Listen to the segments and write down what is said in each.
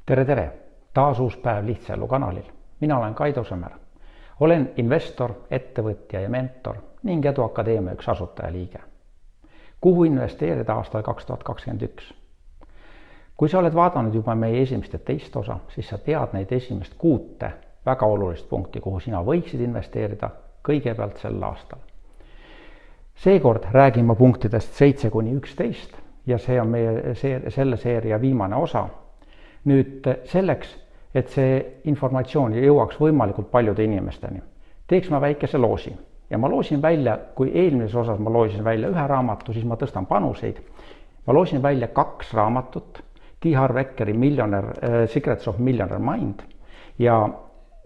Tere! Taas uus päev Lihtsaelu kanalil. Mina olen Kaido Sõmer. Olen investor, ettevõtja ja mentor ning Edu Akadeemia üks asutajaliige. Kuhu investeerida aastal 2021? Kui sa oled vaadanud juba meie esimest ja teist osa, siis sa tead neid esimest 6 väga olulist punkti, kuhu sina võiksid investeerida kõigepealt sel aastal. Seekord räägin ma punktidest 7-11 ja see on meie selle seeria viimane osa. Nüüd selleks, et see informatsioon jõuaks võimalikult paljude inimesteni, teeks ma väikese loosi. Ja ma loosin välja, kui eelmises osas ma loosisin välja 1 raamatu, siis ma tõstan panuseid. Ma loosin välja 2 raamatut, T. Harv Ekeri Secrets of Millionaire Mind. Ja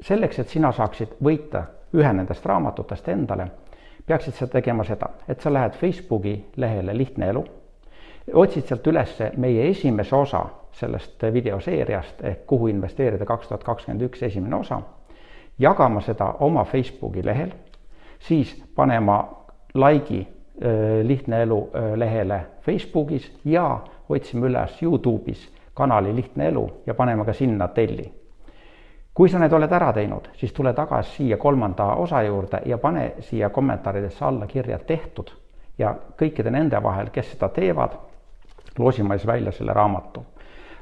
selleks, et sina saaksid võita ühe nendest raamatutest endale, peaksid sa tegema seda, et sa lähed Facebooki lehele Lihtne elu, otsid sealt üles meie esimese osa sellest videoseeriast ehk kuhu investeerida 2021 esimene osa, jagama seda oma Facebooki lehel, siis panema like'i Lihtne elu lehele Facebookis ja otsime üles YouTube'is kanali Lihtne elu ja paneme ka sinna telli. Kui sa need oled ära teinud, siis tule tagasi siia 3. osa juurde ja pane siia kommentaaridesse alla kirja tehtud ja kõikide nende vahel, kes seda teevad, loosime siis välja selle raamatu.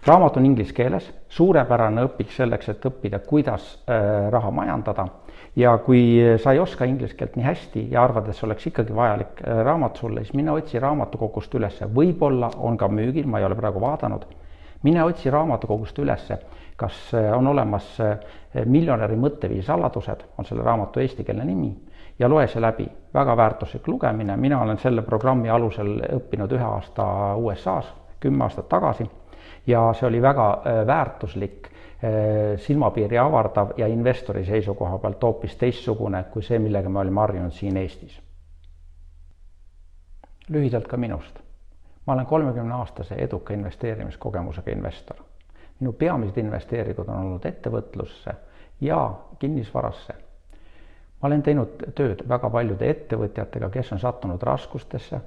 Raamat on inglise keeles, suurepärane õpik selleks, et õppida, kuidas raha majandada. Ja kui sa ei oska inglise keelt nii hästi ja arvad, et see oleks ikkagi vajalik raamat sulle, siis mine otsi raamatukogust üles. Võib-olla on ka müügil, ma ei ole praegu vaadanud. Mine otsi raamatukogust üles, kas on olemas Miljonäri mõtteviisi saladused, on selle raamatu eestikeelne nimi, ja loe see läbi. Väga väärtuslik lugemine. Mina olen selle programmi alusel õppinud 1 aasta USA-s, 10 aastat tagasi. Ja see oli väga väärtuslik, silmapiiri avardav ja investori seisukoha pealt hoopis teistsugune kui see, millega me olime harjunud siin Eestis. Lühidalt ka minust. Ma olen 30-aastase eduka investeerimiskogemusega investor. Minu peamised investeeringud on olnud ettevõtlusse ja kinnisvarasse. Ma olen teinud tööd väga paljude ettevõtjatega, kes on sattunud raskustesse,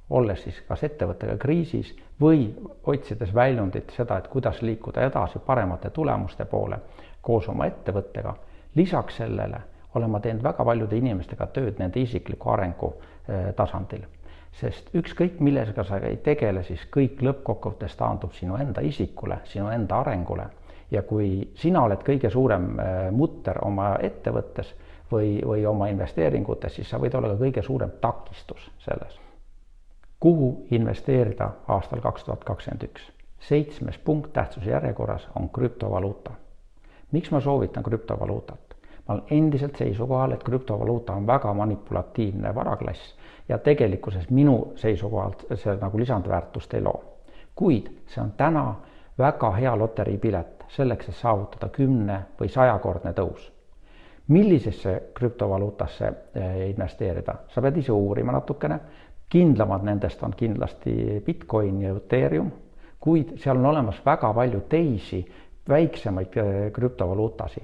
olles siis kas ettevõttega kriisis või otsides väljundit seda, et kuidas liikuda edasi paremate tulemuste poole koos oma ettevõttega. Lisaks sellele olen ma teinud väga paljude inimestega tööd nende isikliku arengu tasandil. Sest ükskõik millega sa ei tegele, siis kõik lõppkokkuvõttes taandub sinu enda isikule, sinu enda arengule. Ja kui sina oled kõige suurem mutter oma ettevõttes või oma investeeringutes, siis sa võid olla ka kõige suurem takistus selles. Kuhu investeerida aastal 2021? 7. punkt tähtsuse järjekorras on krüptovaluuta. Miks ma soovitan krüptovaluutat? Ma olen endiselt seisukohal, et krüptovaluuta on väga manipulatiivne varaklass ja tegelikkuses minu seisukohalt see nagu lisandväärtust ei loo. Kuid see on täna väga hea loteriipilet selleks, et saavutada 10 või 100-kordne tõus. Millisesse krüptovaluutasse investeerida? Sa pead ise uurima natukene. Kindlamad nendest on kindlasti Bitcoin ja Ethereum, kuid seal on olemas väga palju teisi väiksemaid krüptovaluutasi.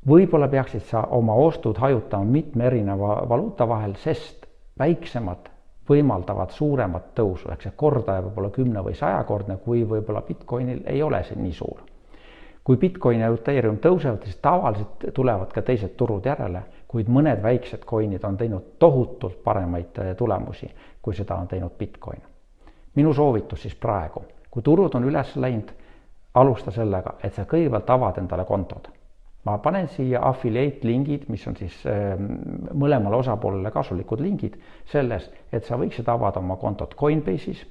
Võib-olla peaksid sa oma ostud hajutama mitme erineva valuuta vahel, sest väiksemad võimaldavad suuremat tõusu, ehk see kordaja võib olla 10 või 100-kordne, kui võib-olla Bitcoinil ei ole see nii suur. Kui Bitcoin ja Ethereum tõusevad, siis tavaliselt tulevad ka teised turud järele, kuid mõned väiksed coinid on teinud tohutult paremaid tulemusi, kui seda on teinud Bitcoin. Minu soovitus siis praegu, kui turud on üles läinud, alusta sellega, et sa kõigepealt avad endale kontod. Ma panen siia affiliate lingid, mis on siis mõlemale osapoolele kasulikud lingid selles, et sa võiksid avada oma kontot Coinbase'is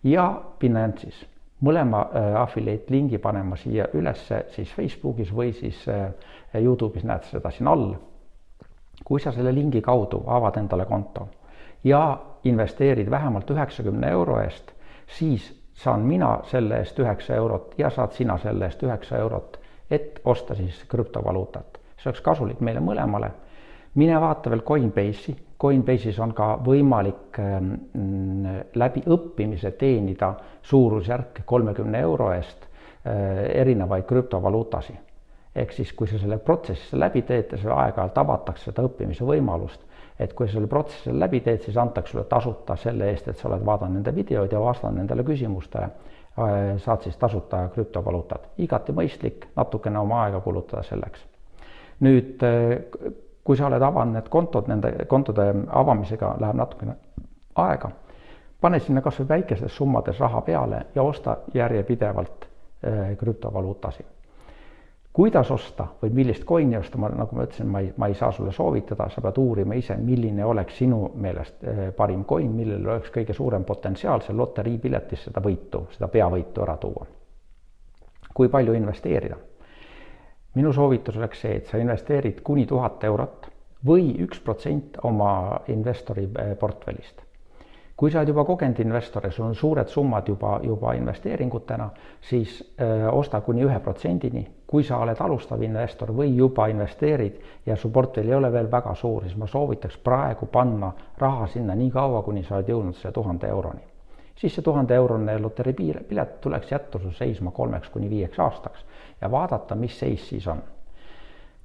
ja Binance'is. Mõlema affiliate lingi panema siia üles siis Facebookis või siis YouTube'is näed seda siin all. Kui sa selle lingi kaudu avad endale konto ja investeerid vähemalt 90 € eest, siis saan mina selle eest 9 eurot ja saad sina selle eest 9 eurot, et osta siis krüptovaluutat. See oleks kasulik meile mõlemale. Mine vaata veel Coinbase'i. Coinbase'is on ka võimalik läbi õppimise teenida suurusjärk 30 € eest erinevaid krüptovaluutasi. Ehk siis, kui sa selle protsessi läbi teed, see aeg-ajalt avatakse seda õppimise võimalust, et kui selle protsessi läbi teed, siis antakse sulle tasuta selle eest, et sa oled vaadanud nende videoid ja vastanud nendele küsimustele. saad siis tasuta krüptovaluutat. Igati mõistlik, natukene oma aega kulutada selleks. Nüüd, kui sa oled avanud need kontod, nende kontode avamisega läheb natukene aega, pane sinna kas või väikestes summades raha peale ja osta järjepidevalt krüptovaluutasi. Kuidas osta või millist coin'i osta, nagu ma ütlesin, ma ei saa sulle soovitada, sa pead uurima ise, milline oleks sinu meelest parim coin, millel oleks kõige suurem potentsiaal seal loteriipiletis seda peavõitu ära tuua. Kui palju investeerida? Minu soovitus oleks see, et sa investeerid kuni 1000 eurot või 1% oma investori portfellist. Kui sa oled juba kogenud investor ja sul on suured summad juba investeeringutena, siis osta kuni 1%-ni. Kui sa oled alustav investor või juba investeerid ja su portfell ei ole veel väga suur, siis ma soovitaks praegu panna raha sinna nii kaua, kuni sa oled jõudnud selle 1000 euroni. Siis see 1000 eurone loteriipilet tuleks jätta sul seisma 3–5 aastaks ja vaadata, mis seis siis on.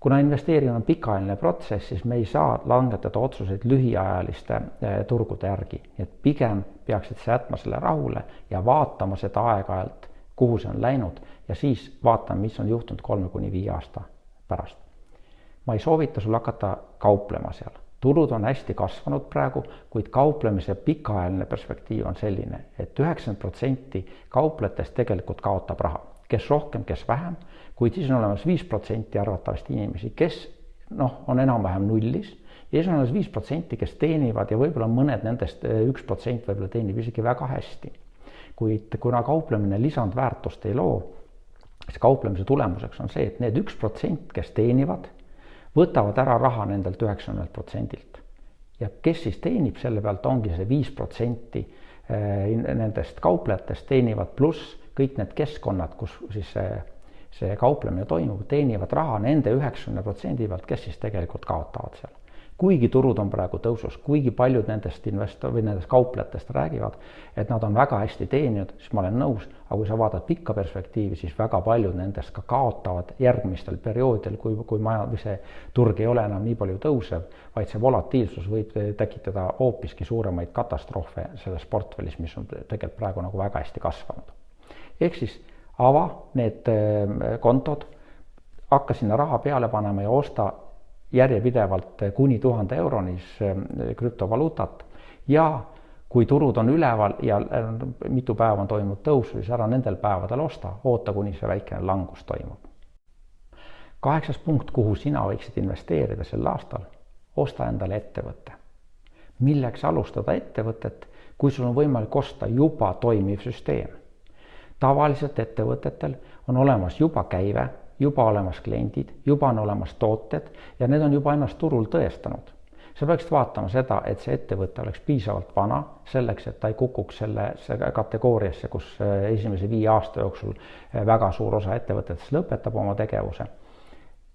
Kuna investeerimine on pikaajaline protsess, siis me ei saa langetada otsuseid lühiajaliste turgude järgi. Et pigem peaksid sa jätma selle rahule ja vaatama seda aeg-ajalt, kuhu see on läinud ja siis vaatama, mis on juhtunud 3–5 aasta pärast. Ma ei soovita sul hakata kauplema seal. Turud on hästi kasvanud praegu, kuid kauplemise pikaajaline perspektiiv on selline, et 90% kaupletest tegelikult kaotab raha. Kes rohkem, kes vähem, kuid siis on olemas 5% arvatavasti inimesi, kes on enam-vähem nullis ja siis on olemas 5%, kes teenivad ja võib-olla mõned nendest 1% võib-olla teenib isegi väga hästi. Kuid kuna kauplemine lisandväärtust ei loo, siis kauplemise tulemuseks on see, et need 1%, kes teenivad, võtavad ära raha nendelt 90%-lt. Ja kes siis teenib selle pealt, ongi see 5% nendest kauplejatest teenivad pluss kõik need keskkonnad, kus siis see kauplemine toimub, teenivad raha nende 90% pealt, kes siis tegelikult kaotavad seal. Kuigi turud on praegu tõusus, kuigi paljud nendest nendest kauplejatest räägivad, et nad on väga hästi teeninud, siis ma olen nõus, aga kui sa vaatad pikka perspektiivi, siis väga paljud nendest ka kaotavad järgmistel perioodil, kui see turg ei ole enam nii palju tõusev, vaid see volatiilsus võib tekitada hoopiski suuremaid katastroofe selles portfellis, mis on tegelikult praegu nagu väga hästi kasvanud. Ehk siis ava need kontod, hakka sinna raha peale panema ja osta järjepidevalt kuni 1000 euronis krüptovaluutat ja kui turud on üleval ja mitu päeva on toimunud tõusu, siis ära nendel päevadel oota, kuni see väikene langus toimub. 8. punkt, kuhu sina võiksid investeerida sel aastal, osta endale ettevõtte. Milleks alustada ettevõtet, kui sul on võimalik osta juba toimiv süsteem? Tavaliselt ettevõtetel on olemas juba käive, juba olemas kliendid, juba on olemas tooted ja need on juba ennast turul tõestanud. Sa peaksid vaatama seda, et see ettevõte oleks piisavalt vana selleks, et ta ei kukuks selle kategooriasse, kus esimese 5 aasta jooksul väga suur osa ettevõtetest lõpetab oma tegevuse.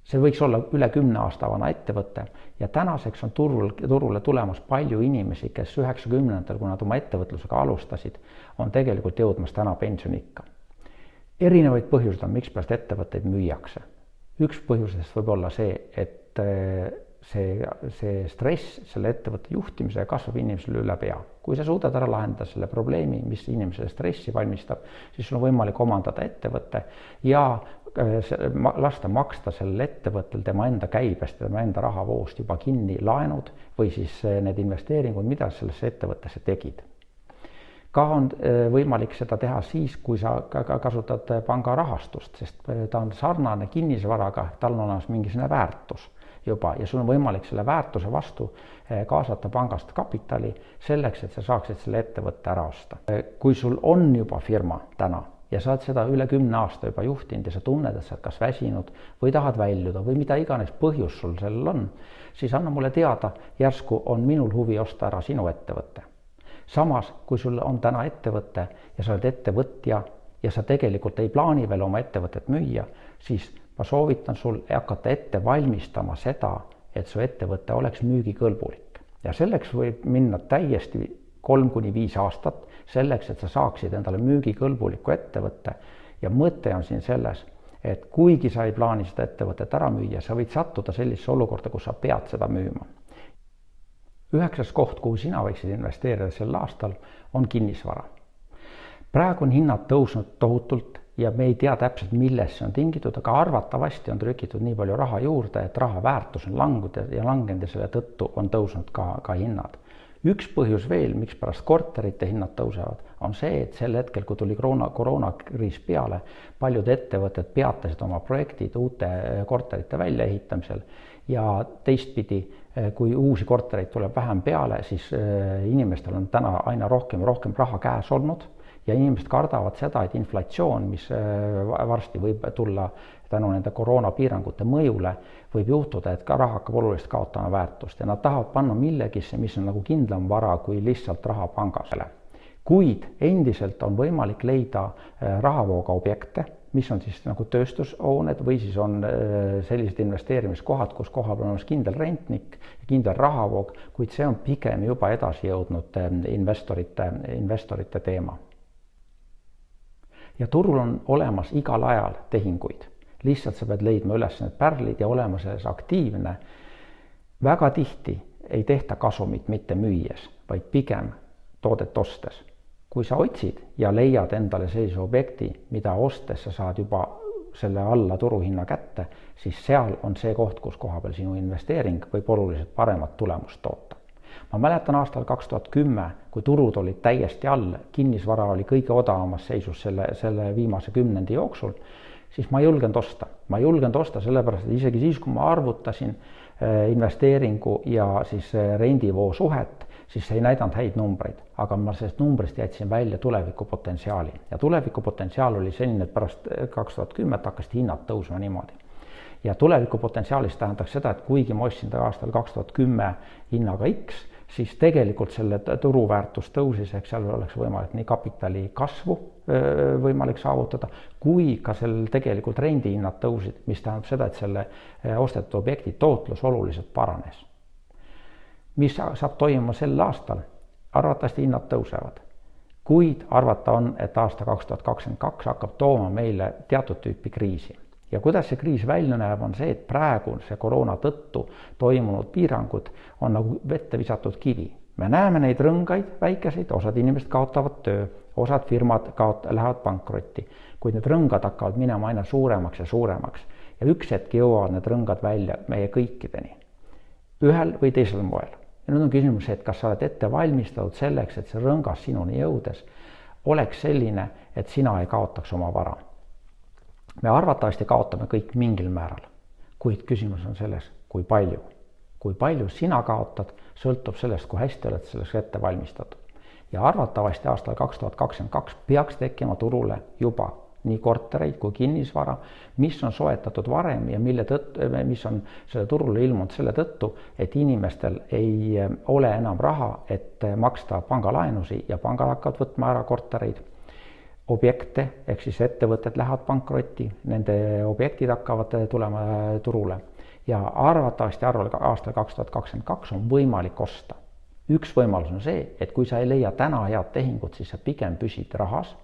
See võiks olla üle 10 aasta vana ettevõte ja tänaseks on turule tulemas palju inimesi, kes 90-ndatel, kui nad oma ettevõtlusega alustasid, on tegelikult jõudmas täna pensionikka. Erinevaid põhjused on, miks pärast ettevõtteid müüakse. Üks põhjusest võib olla see, et see stress selle ettevõtte juhtimise kasvab inimesele üle pea. Kui sa suudad ära lahendada selle probleemi, mis inimesele stressi valmistab, siis sul on võimalik omandada ettevõtte ja lasta maksta sellel ettevõttel tema enda käibest, tema enda rahavoost juba kinni laenud või siis need investeeringud, mida sellesse ettevõttesse tegid. Ka on võimalik seda teha siis, kui sa kasutad panga rahastust, sest ta on sarnane kinnisvaraga, tal on olemas mingisugune väärtus juba ja sul on võimalik selle väärtuse vastu kaasata pangast kapitali selleks, et sa saaksid selle ettevõtte ära osta. Kui sul on juba firma täna ja sa oled seda üle 10 aasta juba juhtinud ja sa tunned, et sa oled kas väsinud või tahad väljuda või mida iganes põhjus sul sellel on, siis anna mulle teada, järsku on minul huvi osta ära sinu ettevõtte. Samas, kui sul on täna ettevõte ja sa oled ettevõtja ja sa tegelikult ei plaani veel oma ettevõtet müüa, siis ma soovitan sul hakata ette valmistama seda, et su ettevõte oleks müügikõlbulik. Ja selleks võib minna täiesti 3–5 aastat selleks, et sa saaksid endale müügikõlbuliku ettevõtte ja mõte on siin selles, et kuigi sa ei plaani seda ettevõtet ära müüa, sa võid sattuda sellisesse olukorda, kus sa pead seda müüma. 9. koht, kuhu sina võiksid investeerida sel aastal, on kinnisvara. praegu on hinnad tõusnud tohutult ja me ei tea täpselt, millest see on tingitud, aga arvatavasti on trükitud nii palju raha juurde, et raha väärtus on langenud ja selle tõttu on tõusnud ka hinnad. Üks põhjus veel, miks pärast korterite hinnad tõusevad, on see, et sel hetkel, kui tuli koroonakriis peale, paljud ettevõtted peatasid oma projektid uute korterite väljaehitamisel ja teistpidi, kui uusi kortereid tuleb vähem peale, siis inimestel on täna aina rohkem raha käes olnud ja inimesed kardavad seda, et inflatsioon, mis varsti võib tulla tänu nende koroonapiirangute mõjule, võib juhtuda, et ka raha hakkab oluliselt kaotama väärtust ja nad tahavad panna millegisse, mis on nagu kindlam vara kui lihtsalt raha pangasele. Kuid endiselt on võimalik leida rahavooga objekte, mis on siis nagu tööstushooned või siis on sellised investeerimiskohad, kus kohal on kindel rentnik, kindel rahavoog, kuid see on pigem juba edasi jõudnud investorite teema. Ja turul on olemas igal ajal tehinguid. Lihtsalt sa pead leidma üles need pärlid ja olema selles aktiivne. Väga tihti ei tehta kasumit mitte müües, vaid pigem toodet ostes. Kui sa otsid ja leiad endale sellise objekti, mida ostes sa saad juba selle alla turuhinna kätte, siis seal on see koht, kus koha peal sinu investeering võib oluliselt paremat tulemust toota. Ma mäletan aastal 2010, kui turud olid täiesti all, kinnisvara oli kõige odavamas seisus selle viimase 10 jooksul, siis ma ei julgenud osta. Ma ei julgenud osta sellepärast, et isegi siis, kui ma arvutasin investeeringu ja siis rendivoo suhet, siis see ei näidanud häid numbreid, aga ma sellest numbrist jätsin välja tulevikupotentsiaali. Ja tulevikupotentsiaal oli selline, et pärast 2010 hakkasid hinnad tõusma niimoodi. Ja tulevikupotentsiaalist tähendaks seda, et kuigi ma ostsin ta aastal 2010 hinnaga X, siis tegelikult selle turuväärtus tõusis, eks seal oleks võimalik nii kapitali kasvu võimalik saavutada, kui ka sellel tegelikult rendihinnad tõusid, mis tähendab seda, et selle ostetud objekti tootlus oluliselt paranes. Mis saab toimuma sel aastal? Arvatavasti hinnad tõusevad. Kuid arvata on, et aasta 2022 hakkab tooma meile teatud tüüpi kriisi. Ja kuidas see kriis välja näeb, on see, et praegu see koroona tõttu toimunud piirangud on nagu vette visatud kivi. Me näeme neid rõngaid väikeseid, osad inimesed kaotavad töö, osad firmad lähevad pankrotti, kuid need rõngad hakkavad minema aina suuremaks ja suuremaks ja üks hetk jõuavad need rõngad välja meie kõikideni, ühel või teisel moel. Ja nüüd on küsimus, et kas sa oled ette valmistatud selleks, et see rõngas sinuni jõudes oleks selline, et sina ei kaotaks oma vara. Me arvatavasti kaotame kõik mingil määral, kuid küsimus on selles, kui palju. Kui palju sina kaotad, sõltub sellest, kui hästi oled selleks ette valmistatud. Ja arvatavasti aastal 2022 peaks tekkima turule juba nii kortereid kui kinnisvara, mis on soetatud varem ja mis on selle turule ilmunud selle tõttu, et inimestel ei ole enam raha, et maksta pangalaenusi ja pangad hakkavad võtma ära kortereid. Objekte, ehk siis ettevõtted lähevad pankrotti, nende objektid hakkavad tulema turule ja arvatavasti aastal 2022 on võimalik osta. Üks võimalus on see, et kui sa ei leia täna head tehingut, siis sa pigem püsid rahas,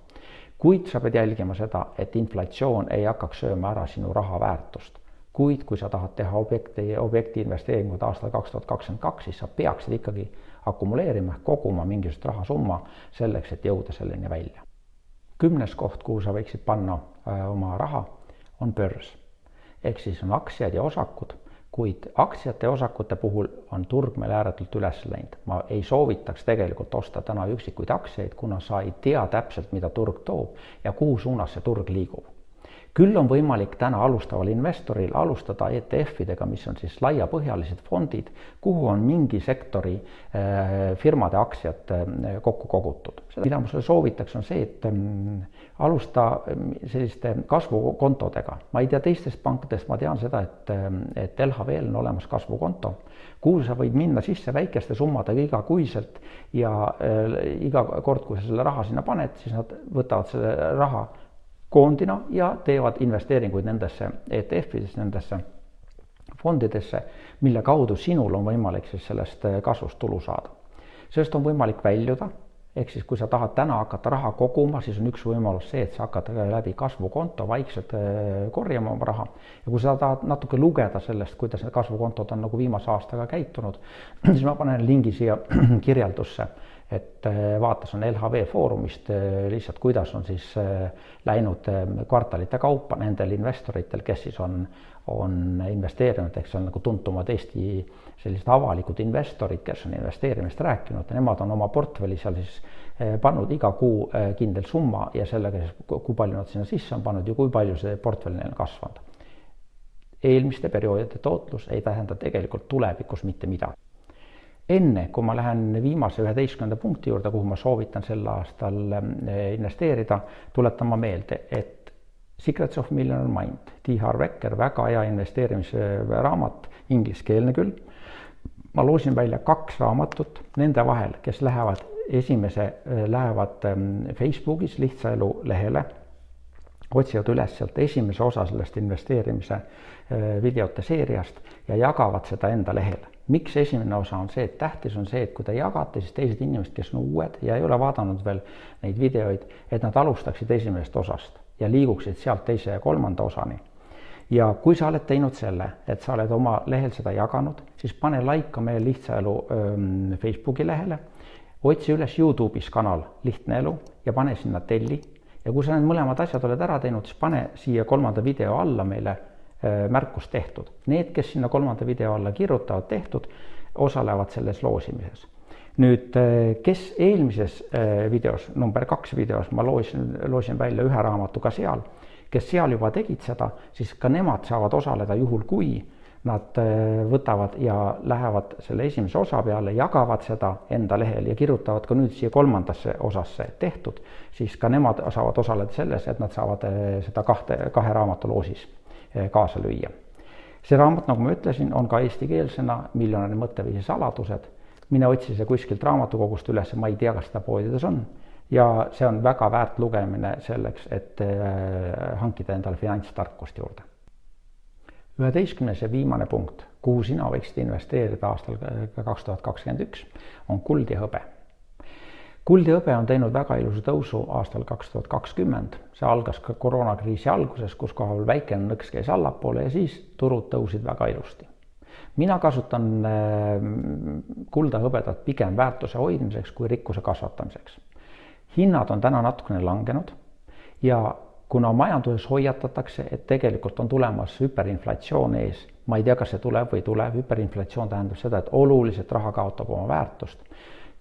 kuid sa pead jälgima seda, et inflatsioon ei hakkaks sööma ära sinu raha väärtust. Kuid kui sa tahad teha objekti investeeringud aastal 2022, siis sa peaksid ikkagi akumuleerima, koguma mingisugust rahasumma selleks, et jõuda selleni välja. 10. koht, kuhu sa võiksid panna oma raha, on börs. Ehk siis on aktsiad ja osakud, kuid aktsiate ja osakute puhul on turg meil ääretult üles läinud. Ma ei soovitaks tegelikult osta täna üksikuid aktsiaid, kuna sa ei tea täpselt, mida turg toob ja kuhu suunas see turg liigub. Küll on võimalik täna alustaval investoril alustada ETF-idega, mis on siis laiapõhjalised fondid, kuhu on mingi sektori firmade aktsiad kokku kogutud. Mida ma sulle soovitaks on see, et alusta selliste kasvukontodega. Ma ei tea teistest pankadest, ma tean seda, et LHV-l on olemas kasvukonto, kuhu sa võid minna sisse väikeste summadega igakuiselt ja iga kord, kui sa selle raha sinna paned, siis nad võtavad selle raha koondina ja teevad investeeringuid nendesse ETF-idesse, nendesse fondidesse, mille kaudu sinul on võimalik siis sellest kasvust tulu saada. Sellest on võimalik väljuda, ehk siis kui sa tahad täna hakata raha koguma, siis on üks võimalus see, et sa hakkad läbi kasvukonto vaikselt korjama oma raha. Ja kui sa tahad natuke lugeda sellest, kuidas need kasvukontod on nagu viimase aastaga käitunud, siis ma panen lingi siia kirjeldusse, et vaatasin LHV Foorumist lihtsalt, kuidas on siis läinud kvartalite kaupa nendel investoritel, kes siis on investeerinud, eks see on nagu tuntumad Eesti sellised avalikud investorid, kes on investeerimist rääkinud ja nemad on oma portfelli seal siis pannud iga kuu kindel summa ja sellega siis, kui palju nad sinna sisse on pannud ja kui palju see portfell neil on kasvanud. Eelmiste perioodide tootlus ei tähenda tegelikult tulevikus mitte midagi. Enne, kui ma lähen viimase 11. punkti juurde, kuhu ma soovitan sel aastal investeerida, tuletan ma meelde, et Secrets of Millionaire Mind, T. Harv Eker, väga hea investeerimisraamat, ingliskeelne küll. Ma loosin välja 2 raamatut nende vahel, kes lähevad Facebookis Lihtsa elu lehele, otsivad üles sealt esimese osa sellest investeerimise videote seeriast ja jagavad seda enda lehele. Miks esimene osa on see, et tähtis on see, et kui te jagate, siis teised inimesed, kes on uued ja ei ole vaadanud veel neid videoid, et nad alustaksid esimesest osast ja liiguksid sealt teise ja 3. osani. Ja kui sa oled teinud selle, et sa oled oma lehel seda jaganud, siis pane like meie Lihtsa elu Facebooki lehele, otsi üles YouTube'is kanal Lihtne elu ja pane sinna telli. Ja kui sa need mõlemad asjad oled ära teinud, siis pane siia 3. video alla meile märkus tehtud. Need, kes sinna 3. video alla kirjutavad tehtud, osalevad selles loosimises. Nüüd, kes eelmises videos, number 2 videos, ma loosin välja 1 raamatu ka seal, kes seal juba tegid seda, siis ka nemad saavad osaleda juhul, kui nad võtavad ja lähevad selle esimese osa peale, jagavad seda enda lehel ja kirjutavad ka nüüd siia 3. osasse tehtud, siis ka nemad saavad osaleda selles, et nad saavad seda 2 raamatu loosis kaasa lüüa. See raamat, nagu ma ütlesin, on ka eestikeelsena Miljonäri mõtteviisi saladused. Mine otsi see kuskilt raamatukogust üles, ma ei tea, kas seda poodides on. Ja see on väga väärt lugemine selleks, et hankida endale finantstarkust juurde. 11. ja viimane punkt, kuhu sina võiksid investeerida aastal 2021, on kuld ja hõbe. Kuld ja hõbe on teinud väga ilusa tõusu aastal 2020. See algas ka koroonakriisi alguses, kus kohal väikene nõks käis allapoole ja siis turud tõusid väga ilusti. Mina kasutan kulda hõbedat pigem väärtuse hoidmiseks kui rikkuse kasvatamiseks. Hinnad on täna natukene langenud ja kuna majanduses hoiatatakse, et tegelikult on tulemas hüperinflatsioon ees, ma ei tea, kas see tuleb või tuleb, hüperinflatsioon tähendab seda, et oluliselt raha kaotab oma väärtust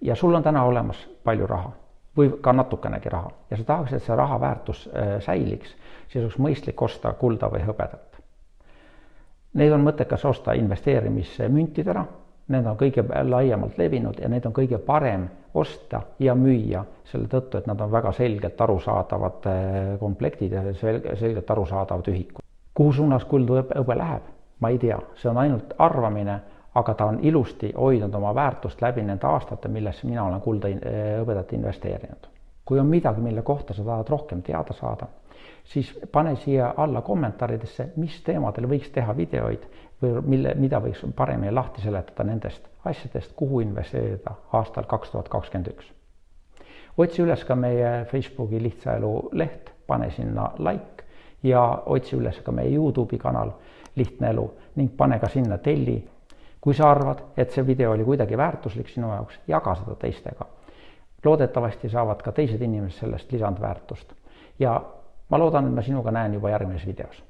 ja sul on täna olemas palju raha või ka natukenegi raha ja sa tahaks, et see raha väärtus säiliks, siis oleks mõistlik osta kulda või hõbedat. Neid on mõttekas osta investeerimismüntidena, need on kõige laiemalt levinud ja need on kõige parem osta ja müüa selle tõttu, et nad on väga selgelt arusaadavad komplektid ja selgelt arusaadavad ühikud. Kuhu suunas kuld hõbe läheb? Ma ei tea, see on ainult arvamine, aga ta on ilusti hoidnud oma väärtust läbi nende aastate, millesse mina olen kulda hõbedat investeerinud. Kui on midagi, mille kohta sa tahad rohkem teada saada, siis pane siia alla kommentaaridesse, mis teemadel võiks teha videoid või mida võiks paremini lahti seletada nendest asjadest, kuhu investeerida aastal 2021. Otsi üles ka meie Facebooki Lihtsa elu leht, pane sinna like ja otsi üles ka meie YouTube'i kanal Lihtne elu ning pane ka sinna telli. Kui sa arvad, et see video oli kuidagi väärtuslik sinu jaoks, jaga seda teistega. Loodetavasti saavad ka teised inimesed sellest lisandväärtust. Ja ma loodan, et ma sinuga näen juba järgmises videos.